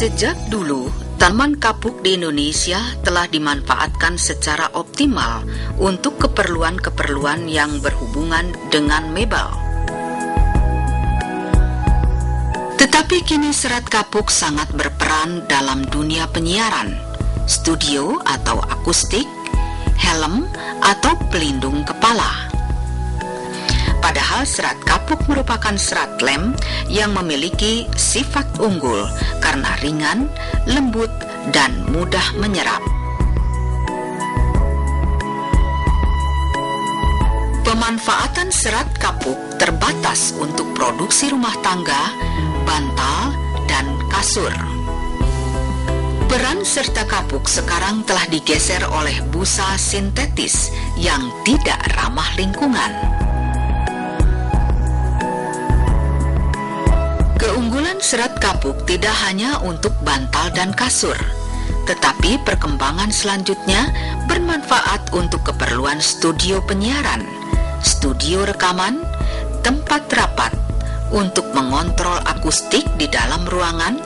Sejak dulu, tanaman kapuk di Indonesia telah dimanfaatkan secara optimal untuk keperluan-keperluan yang berhubungan dengan mebel. Tetapi kini serat kapuk sangat berperan dalam dunia penyiaran, studio atau akustik, helm atau pelindung kepala. Padahal serat kapuk merupakan serat lem yang memiliki sifat unggul karena ringan, lembut, dan mudah menyerap. Pemanfaatan serat kapuk terbatas untuk produksi rumah tangga, bantal, dan kasur. Peran serta kapuk sekarang telah digeser oleh busa sintetis yang tidak ramah lingkungan. Keunggulan serat kapuk tidak hanya untuk bantal dan kasur, tetapi perkembangan selanjutnya bermanfaat untuk keperluan studio penyiaran, studio rekaman, tempat rapat, untuk mengontrol akustik di dalam ruangan,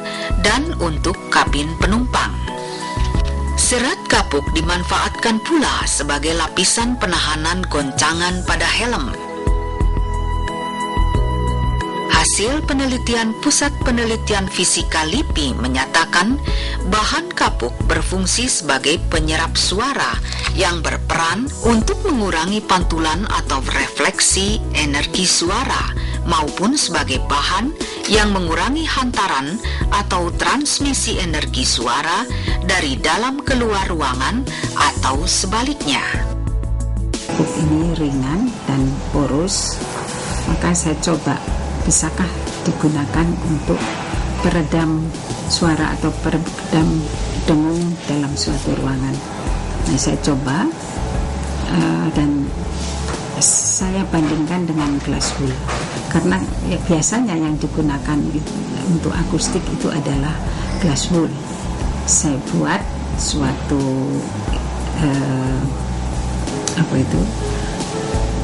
dan untuk kabin penumpang. Serat kapuk dimanfaatkan pula sebagai lapisan penahanan goncangan pada helm. Hasil penelitian Pusat Penelitian Fisika LIPI menyatakan bahan kapuk berfungsi sebagai penyerap suara yang berperan untuk mengurangi pantulan atau refleksi energi suara, maupun sebagai bahan yang mengurangi hantaran atau transmisi energi suara dari dalam keluar ruangan atau sebaliknya. Kapuk ini ringan dan poros, maka saya coba bisakah digunakan untuk peredam suara atau peredam dengung dalam suatu ruangan. Nah, saya coba dan saya bandingkan dengan glass wool, karena ya, biasanya yang digunakan untuk akustik itu adalah glass wool. Saya buat suatu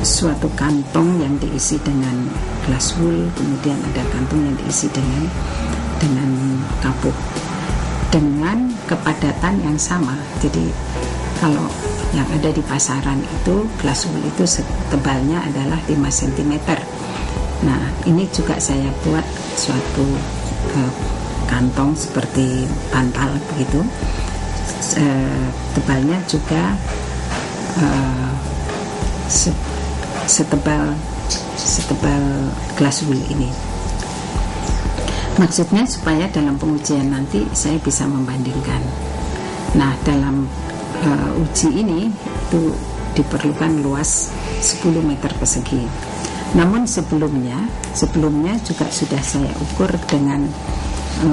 suatu kantong yang diisi dengan glass wool, kemudian ada kantong yang diisi dengan kapuk dengan kepadatan yang sama. Jadi kalau yang ada di pasaran itu glass wool itu tebalnya adalah 5 cm. Nah, ini juga saya buat suatu kantong seperti bantal begitu. Tebalnya juga setebal glass wool ini. Maksudnya supaya dalam pengujian nanti saya bisa membandingkan. Nah, dalam uji ini itu diperlukan luas 10 meter persegi. Namun sebelumnya juga sudah saya ukur dengan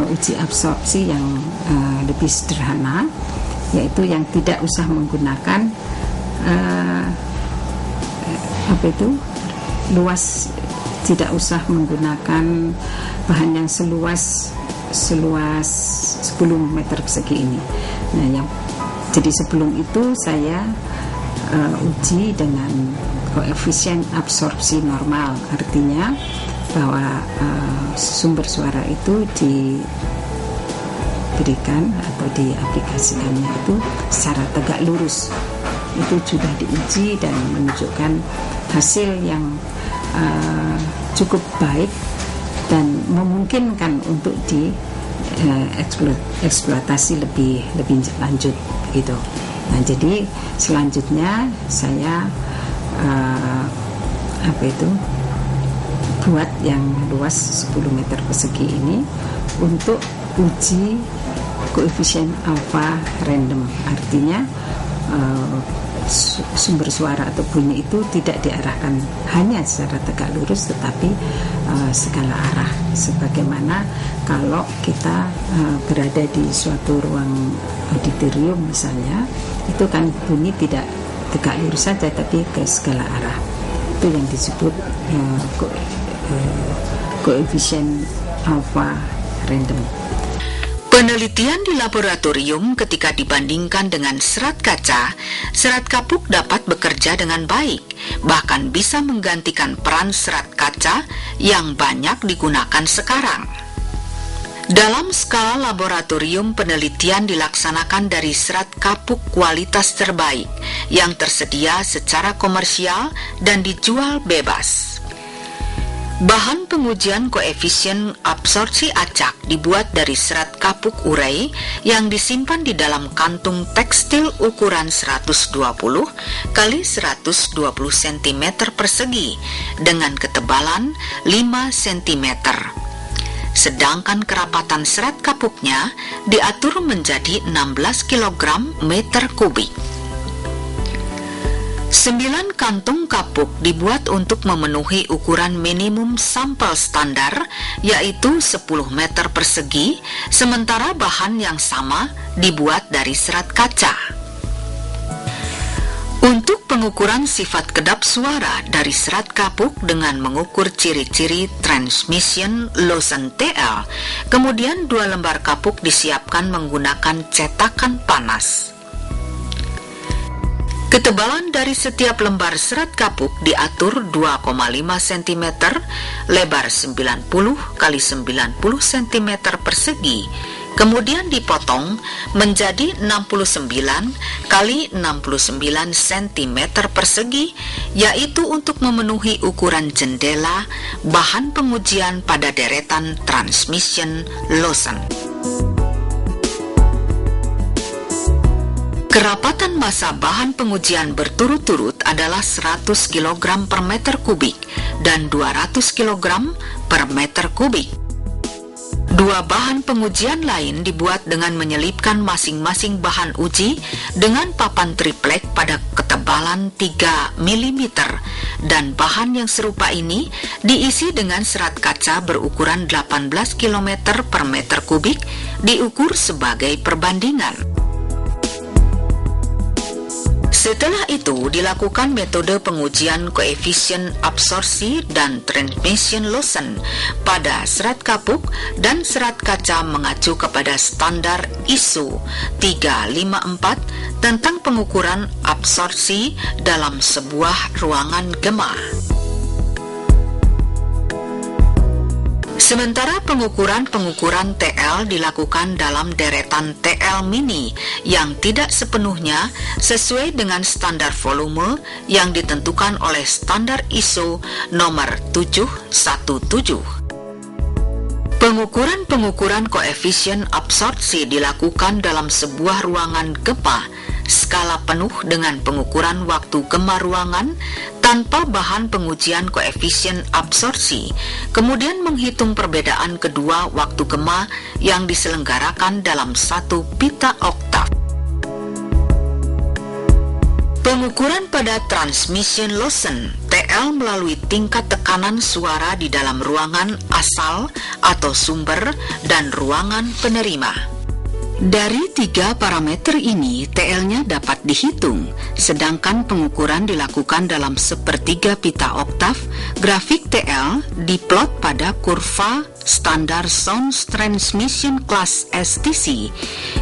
uji absorpsi yang lebih sederhana, yaitu yang tidak usah menggunakan luas, tidak usah menggunakan bahan yang seluas 10 meter persegi ini. Nah, jadi sebelum itu saya uji dengan koefisien absorpsi normal, artinya bahwa sumber suara itu diberikan atau diaplikasikannya itu secara tegak lurus. Itu sudah diuji dan menunjukkan hasil yang cukup baik dan memungkinkan untuk eksploitasi lebih lanjut gitu. Nah, jadi selanjutnya saya buat yang luas 10 meter persegi ini untuk uji koefisien alfa random, artinya sumber suara atau bunyi itu tidak diarahkan hanya secara tegak lurus, tetapi segala arah, sebagaimana kalau kita berada di suatu ruang auditorium misalnya, itu kan bunyi tidak tegak lurus saja tapi ke segala arah. Itu yang disebut koefisien alfa random. Penelitian di laboratorium ketika dibandingkan dengan serat kaca, serat kapuk dapat bekerja dengan baik, bahkan bisa menggantikan peran serat kaca yang banyak digunakan sekarang. Dalam skala laboratorium, penelitian dilaksanakan dari serat kapuk kualitas terbaik yang tersedia secara komersial dan dijual bebas. Bahan pengujian koefisien absorpsi acak dibuat dari serat kapuk urei yang disimpan di dalam kantung tekstil ukuran 120 kali 120 cm persegi dengan ketebalan 5 cm. Sedangkan kerapatan serat kapuknya diatur menjadi 16 kg meter kubik. 9 kantung kapuk dibuat untuk memenuhi ukuran minimum sampel standar, yaitu 10 meter persegi, sementara bahan yang sama dibuat dari serat kaca. Untuk pengukuran sifat kedap suara dari serat kapuk dengan mengukur ciri-ciri transmission Lawson TL, kemudian 2 lembar kapuk disiapkan menggunakan cetakan panas. Ketebalan dari setiap lembar serat kapuk diatur 2,5 cm, lebar 90 kali 90 cm persegi, kemudian dipotong menjadi 69 kali 69 cm persegi, yaitu untuk memenuhi ukuran jendela bahan pengujian pada deretan transmission Lawson. Kerapatan massa bahan pengujian berturut-turut adalah 100 kg per meter kubik dan 200 kg per meter kubik. 2 bahan pengujian lain dibuat dengan menyelipkan masing-masing bahan uji dengan papan triplek pada ketebalan 3 mm dan bahan yang serupa ini diisi dengan serat kaca berukuran 18 km per meter kubik diukur sebagai perbandingan. Setelah itu dilakukan metode pengujian koefisien absorpsi dan transmission Lawson pada serat kapuk dan serat kaca mengacu kepada standar ISO 354 tentang pengukuran absorpsi dalam sebuah ruangan gema. Sementara pengukuran TL dilakukan dalam deretan TL mini yang tidak sepenuhnya sesuai dengan standar volume yang ditentukan oleh standar ISO nomor 717. Pengukuran koefisien absorpsi dilakukan dalam sebuah ruangan gema skala penuh dengan pengukuran waktu gema ruangan tanpa bahan pengujian koefisien absorpsi, kemudian menghitung perbedaan kedua waktu gema yang diselenggarakan dalam 1 pita oktav. Pengukuran pada transmission Lawson TL melalui tingkat tekanan suara di dalam ruangan asal atau sumber dan ruangan penerima. Dari 3 parameter ini, TL-nya dapat dihitung, sedangkan pengukuran dilakukan dalam 1/3 pita oktav. Grafik TL diplot pada kurva standar sound transmission class STC,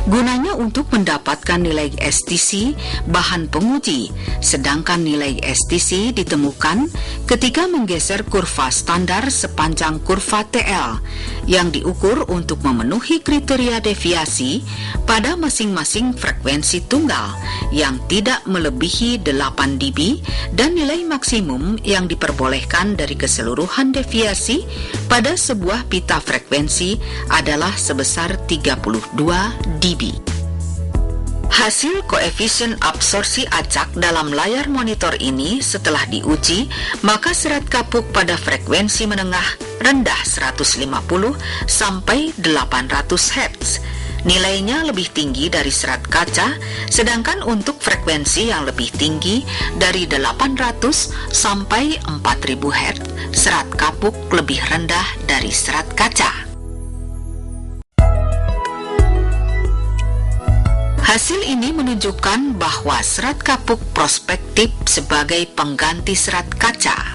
gunanya untuk mendapatkan nilai STC bahan penguji, sedangkan nilai STC ditemukan ketika menggeser kurva standar sepanjang kurva TL yang diukur untuk memenuhi kriteria deviasi pada masing-masing frekuensi tunggal yang tidak melebihi 8 dB dan nilai maksimum yang diperbolehkan dari keseluruhan deviasi pada sebuah pita frekuensi adalah sebesar 32 dB. Hasil koefisien absorpsi acak dalam layar monitor ini setelah diuji, maka serat kapuk pada frekuensi menengah rendah 150 sampai 800 Hz. Nilainya lebih tinggi dari serat kaca, sedangkan untuk frekuensi yang lebih tinggi dari 800 sampai 4000 Hz, serat kapuk lebih rendah dari serat kaca. Hasil ini menunjukkan bahwa serat kapuk prospektif sebagai pengganti serat kaca.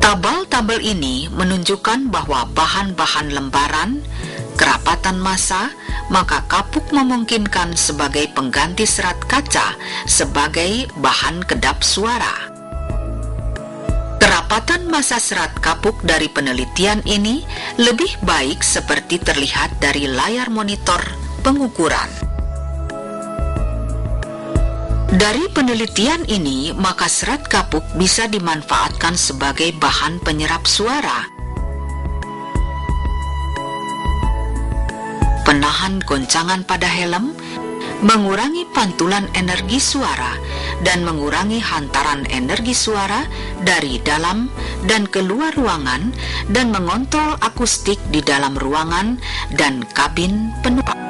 Tabel-tabel ini menunjukkan bahwa bahan-bahan lembaran, kerapatan massa, maka kapuk memungkinkan sebagai pengganti serat kaca sebagai bahan kedap suara. Kerapatan massa serat kapuk dari penelitian ini lebih baik seperti terlihat dari layar monitor pengukuran. Dari penelitian ini, maka serat kapuk bisa dimanfaatkan sebagai bahan penyerap suara, penahan goncangan pada helm, mengurangi pantulan energi suara, dan mengurangi hantaran energi suara dari dalam dan keluar ruangan, dan mengontrol akustik di dalam ruangan dan kabin penumpang.